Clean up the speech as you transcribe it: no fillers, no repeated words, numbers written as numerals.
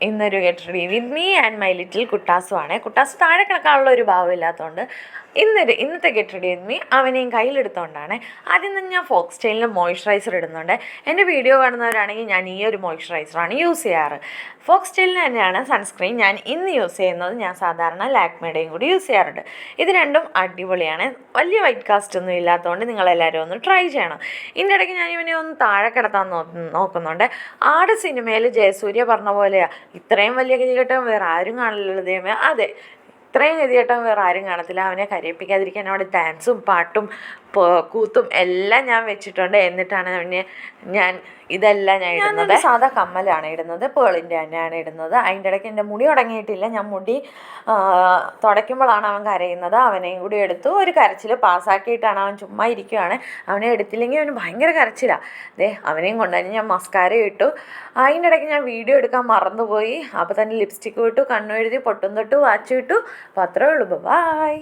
ഇന്നൊരു get ready with me and my little കുട്ടാസുമാണ്. കുട്ടാസ് താഴെ കിടക്കാനുള്ള ഒരു ഭാവമില്ലാത്തതുകൊണ്ട് ഇന്നത്തെ ഗെറ്റ് റെഡി വിത്ത് മീ അവനെയും കയ്യിലെടുത്തുകൊണ്ടാണ്. ആദ്യം തന്നെ ഞാൻ ഫോക്സ് ടെയിലിൻ്റെ മോയ്സ്ചറൈസർ ഇടുന്നുണ്ട്. എൻ്റെ വീഡിയോ കാണുന്നവരാണെങ്കിൽ ഞാൻ ഈ ഒരു മോയ്സ്ചറൈസറാണ് യൂസ് ചെയ്യാറ്. ഫോക്സ് ടെയിലിന് തന്നെയാണ് സൺസ്ക്രീൻ ഞാൻ ഇന്ന് യൂസ് ചെയ്യുന്നത്. ഞാൻ സാധാരണ ലാക്മേയുടെയും കൂടി യൂസ് ചെയ്യാറുണ്ട്. ഇത് രണ്ടും അടിപൊളിയാണ്. വലിയ വൈറ്റ് കാസ്റ്റ് ഒന്നും ഇല്ലാത്തതുകൊണ്ട് നിങ്ങളെല്ലാവരും ഒന്ന് ട്രൈ ചെയ്യണം. ഇതിൻ്റെ ഇടയ്ക്ക് ഞാൻ ഇവനെ ഒന്ന് താഴെ കിടത്താൻ നോക്കുന്നുണ്ട്. ആട് സിനിമയിൽ ജയസൂര്യ പറഞ്ഞ പോലെയാണ്, ഇത്രയും വലിയ ഗതികെട്ടവൻ വേറെ ആരും കാണില്ലല്ലോ ദൈവമേ. അതെ, ഇത്രയും ഗതികെട്ടവൻ വേറെ ആരും കാണത്തില്ല. അവനെ കരയിപ്പിക്കാതിരിക്കാൻ അവിടെ ഡാൻസും പാട്ടും കൂത്തും എല്ലാം ഞാൻ വെച്ചിട്ടുണ്ട്. എന്നിട്ടാണ് ഇതെല്ലാം ഞാൻ ഇടുന്നത്. സാധാ കമ്മലാണ് ഇടുന്നത്, പേളിൻ്റെ തന്നെയാണ് ഇടുന്നത്. അതിൻ്റെ ഇടയ്ക്ക് എൻ്റെ മുടി ഉടങ്ങിയിട്ടില്ല. ഞാൻ മുടി തുടയ്ക്കുമ്പോഴാണ് അവൻ കരയുന്നത്. അവനെയും കൂടി എടുത്തു. ഒരു കരച്ചിൽ പാസ്സാക്കിയിട്ടാണ് അവൻ ചുമ്മാ ഇരിക്കുകയാണ്. അവനെ എടുത്തില്ലെങ്കിൽ അവന് ഭയങ്കര കരച്ചിലാണ്. അവനെയും കൊണ്ടുതന്നെ ഞാൻ മസ്കാര ഇട്ടു. അതിൻ്റെ ഇടയ്ക്ക് ഞാൻ വീഡിയോ എടുക്കാൻ മറന്നുപോയി. അപ്പോൾ തന്നെ ലിപ്സ്റ്റിക്ക് ഇട്ടു, കണ്ണു എഴുതി, പൊട്ടും തൊട്ടു, വാച്ച് ഇട്ടു. അപ്പോൾ അത്രേ ഉള്ളൂ. ബൈ.